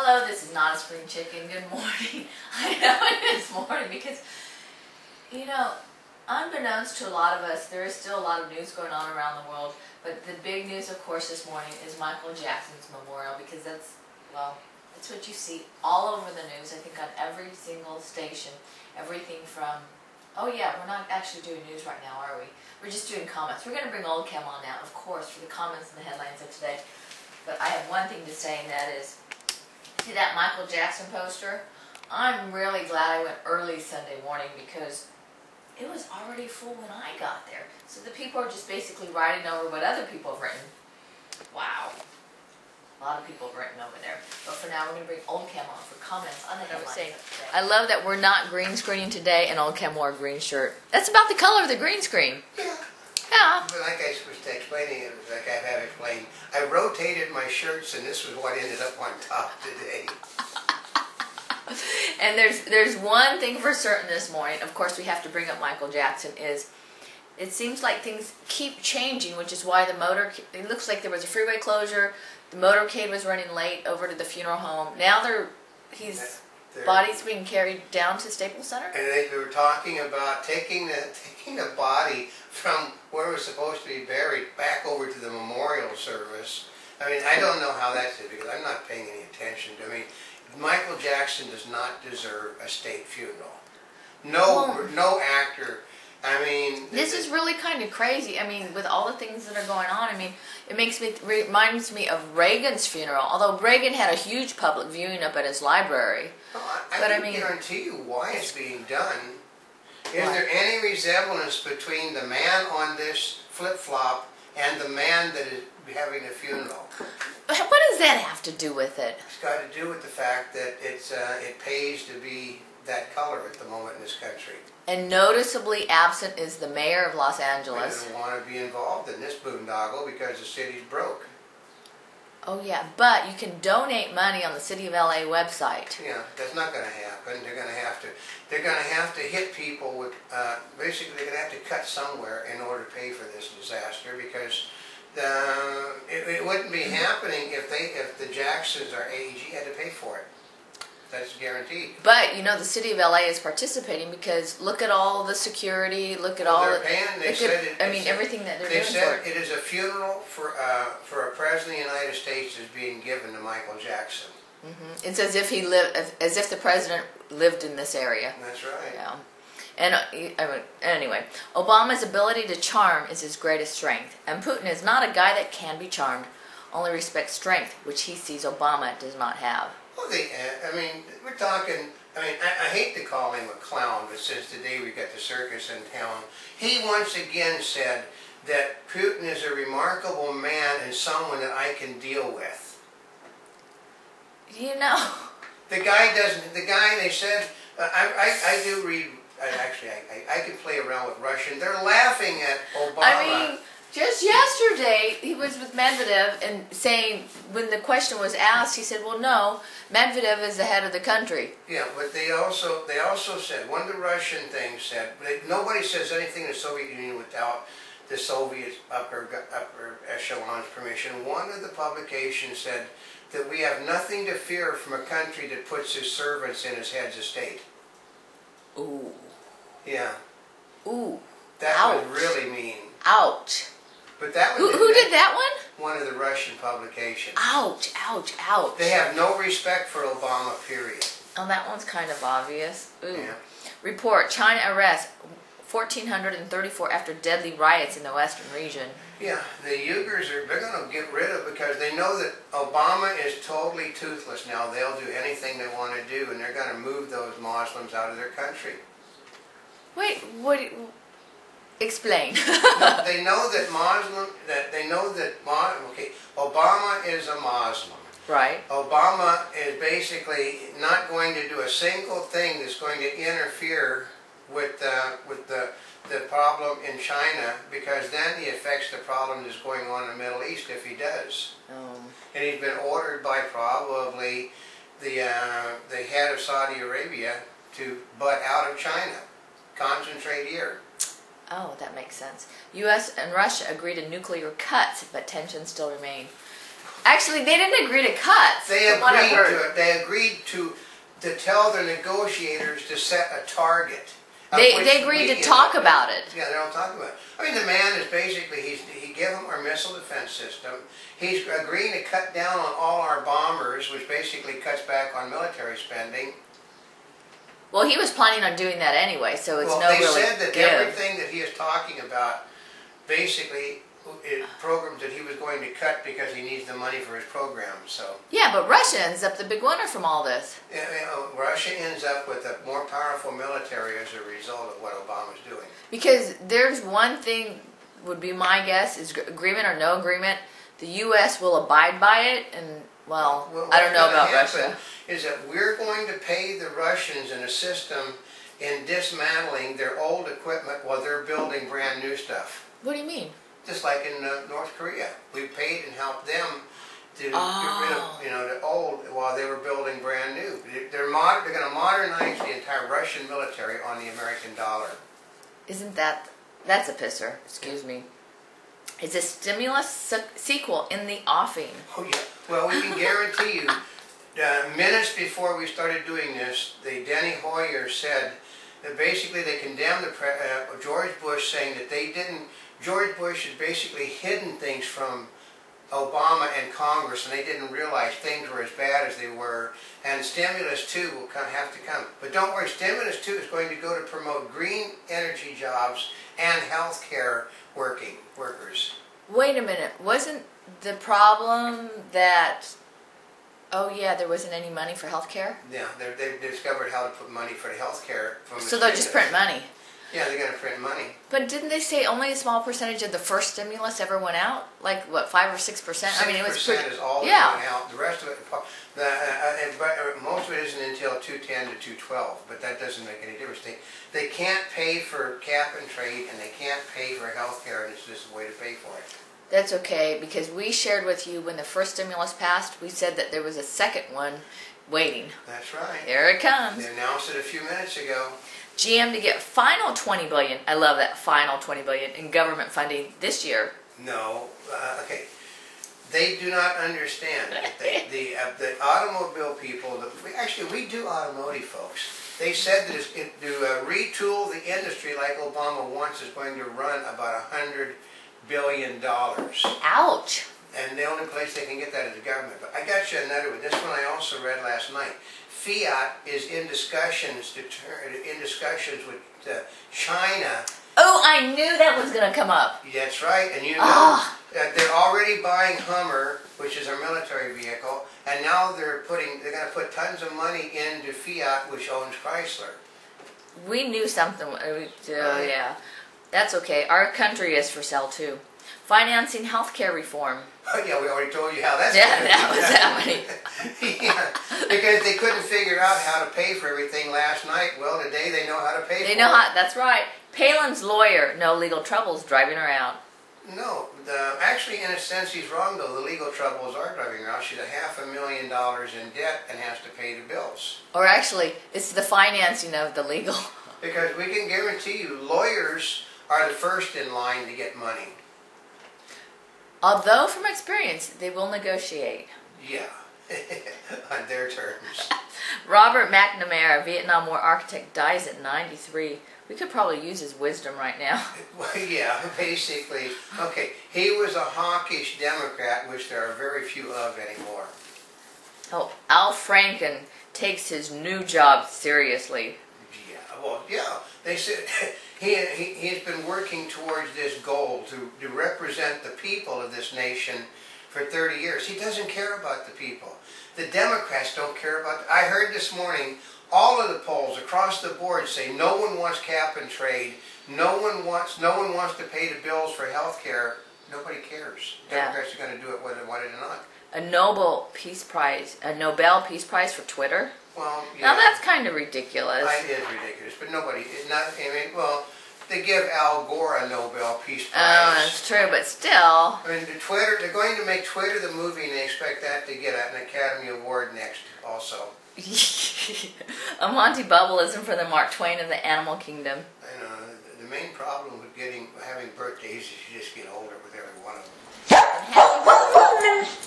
Hello, this is not a spring chicken. Good morning. I know it is morning because, unbeknownst to a lot of us, there is still a lot of news going on around the world. But the big news, of course, this morning is Michael Jackson's memorial because that's what you see all over the news. I think on every single station, everything from, oh yeah, we're not actually doing news right now, are we? We're just doing comments. We're going to bring Oldecam on now, of course, for the comments and the headlines of today. But I have one thing to say, and that is, see that Michael Jackson poster? I'm really glad I went early Sunday morning because it was already full when I got there. So the people are just basically writing over what other people have written. Wow. A lot of people have written over there. But for now, we're going to bring Oldecam on for comments on the headlines of today. I love that we're not green screening today, and Oldecam wore a green shirt. That's about the color of the green screen. Yeah. Yeah. But like I was explaining it, like I have explained, I rotated my shirts, and this was what ended up on top today. And there's one thing for certain this morning. Of course, we have to bring up Michael Jackson. It seems like things keep changing, which is why it looks like there was a freeway closure. The motorcade was running late over to the funeral home. Now his body's being carried down to Staples Center. And they were talking about taking the body from where it was supposed to be buried back over to the memorial service. I mean, I don't know how that's it because I'm not paying any attention. I mean, Michael Jackson does not deserve a state funeral. No actor. I mean, this is really kind of crazy. I mean, with all the things that are going on, I mean, it reminds me of Reagan's funeral. Although Reagan had a huge public viewing up at his library. Well, I can guarantee you why it's being done. Is there any resemblance between the man on this flip-flop and the man that is having a funeral? What does that have to do with it? It's got to do with the fact that it pays to be that color at the moment in this country. And noticeably absent is the mayor of Los He Angeles. doesn't want to be involved in this boondoggle because the city's broke. Oh yeah, but you can donate money on the City of LA website. Yeah, that's not going to happen. They're going to have to hit people with, basically they're going to have to cut somewhere in order to pay for this disaster because it wouldn't be happening if the Jacksons or AEG had to pay for it. That's guaranteed. But the City of LA is participating because look at all the security. Look at all. They're paying. Everything that they're doing. They said it is a funeral for a president of the United States is being given to Michael Jackson. Mm-hmm. It's as if as if the president lived in this area. That's right. Yeah. And anyway, Obama's ability to charm is his greatest strength, and Putin is not a guy that can be charmed. Only respects strength, which he sees Obama does not have. Well, we're talking. I hate to call him a clown, but since today we got the circus in town, he once again said that Putin is a remarkable man and someone that I can deal with. The guy doesn't. The guy, they said, I do read. I can play around with Russian. They're laughing at Obama. Just yesterday, he was with Medvedev and saying, when the question was asked, he said, well, no, Medvedev is the head of the country. Yeah, but they also said, one of the Russian things said, nobody says anything in the Soviet Union without the Soviet upper echelon's permission. One of the publications said that we have nothing to fear from a country that puts his servants in as heads of state. Ooh. Yeah. Ooh. That would really mean. Ouch. But that who did that one? One of the Russian publications. Ouch, ouch, ouch. They have no respect for Obama, period. Oh, that one's kind of obvious. Ooh. Yeah. Report, China arrests 1,434 after deadly riots in the western region. Yeah, the Uyghurs they're going to get rid of because they know that Obama is totally toothless now. They'll do anything they want to do, and they're going to move those Muslims out of their country. Wait, what? Explain. No, they know that Obama is a Muslim. Right. Obama is basically not going to do a single thing that's going to interfere with the problem in China because then he affects the problem that's going on in the Middle East if he does. And he's been ordered by probably the head of Saudi Arabia to butt out of China, concentrate here. Oh, that makes sense. U.S. and Russia agree to nuclear cuts, but tensions still remain. Actually, they didn't agree to cuts. They from what I've agreed heard. to it. They agreed to tell the negotiators to set a target. They agreed to talk about it. Yeah, they don't talk about it. I mean, the man is basically, he gave them our missile defense system. He's agreeing to cut down on all our bombers, which basically cuts back on military spending. Well, he was planning on doing that anyway, so it's Well, no they really said that give. everything that he is talking about, basically, is programs that he was going to cut because he needs the money for his program. So Yeah, but Russia ends up the big winner from all this. Russia ends up with a more powerful military as a result of what Obama's doing. Because there's one thing, would be my guess, is agreement or no agreement, the U.S. will abide by it, and, well I don't know about Russia. Is that we're going to pay the Russians in a system in dismantling their old equipment while they're building brand new stuff. What do you mean? Just like in North Korea, we paid and helped them to get rid of the old while they were building brand new. They're going to modernize the entire Russian military on the American dollar. Isn't that's a pisser? Excuse me. Is a stimulus sequel in the offing? Oh yeah. Well, we can guarantee you. Minutes before we started doing this, the Denny Hoyer said that basically they condemned George Bush, saying that they didn't. George Bush had basically hidden things from Obama and Congress, and they didn't realize things were as bad as they were. And Stimulus 2 will have to come. But don't worry, Stimulus 2 is going to go to promote green energy jobs and health care workers. Wait a minute. Wasn't the problem that, oh yeah, there wasn't any money for health care? Yeah, they've discovered how to put money for the health care. So they'll just print money. Yeah, they're going to print money. But didn't they say only a small percentage of the first stimulus ever went out? Like, what, 5 or 6%? I mean, it was pretty... 6% is all that went out. The rest of it, but most of it isn't until 210 to 212, but that doesn't make any difference. They can't pay for cap and trade, and they can't pay for health care, and it's just a way to pay for it. That's okay, because we shared with you when the first stimulus passed, we said that there was a second one waiting. That's right. Here it comes. They announced it a few minutes ago. GM to get final $20 billion. I love that, final $20 billion in government funding this year. No, okay. They do not understand that the automobile people. Actually, we do automotive, folks. They said that to retool the industry like Obama wants is going to run about $100 billion. Ouch. And the only place they can get that is the government. But I got you another one. This one I also read last night. Fiat is in discussions with China. Oh, I knew that was going to come up. That's right, and you know that they're already buying Hummer, which is our military vehicle, and now they're going to put tons of money into Fiat, which owns Chrysler. We knew something. Yeah, that's okay. Our country is for sale too. Financing healthcare reform. Oh yeah, we already told you how that's that was happening. Yeah, because they couldn't figure out how to pay for everything last night. Well, today they know how to pay for it. They know how, that's right. Palin's lawyer, no legal troubles driving her out. No, actually in a sense he's wrong though. The legal troubles are driving her out. She's $500,000 in debt and has to pay the bills. Or actually, it's the financing of the legal. Because we can guarantee you, lawyers are the first in line to get money. Although, from experience, they will negotiate. Yeah, on their terms. Robert McNamara, Vietnam War architect, dies at 93. We could probably use his wisdom right now. Well, yeah, basically. Okay, he was a hawkish Democrat, which there are very few of anymore. Oh, Al Franken takes his new job seriously. Yeah, well, yeah. They said he's been working towards this goal to represent the people of this nation for 30 years. He doesn't care about the people. The Democrats don't care about. I heard this morning all of the polls across the board say no one wants cap and trade. No one wants to pay the bills for health care. Nobody cares. Democrats are going to do it whether they want it or not. A Nobel Peace Prize for Twitter. Well, yeah. Now that's kind of ridiculous. It is ridiculous, but nobody. Well, they give Al Gore a Nobel Peace Prize. Oh, that's true, but still. I mean, they're going to make Twitter the movie, and they expect that to get an Academy Award next, also. A Monty Bubbleism for the Mark Twain of the Animal Kingdom. I know, the main problem with having birthdays is you just get older with every one of them. And happy birthday.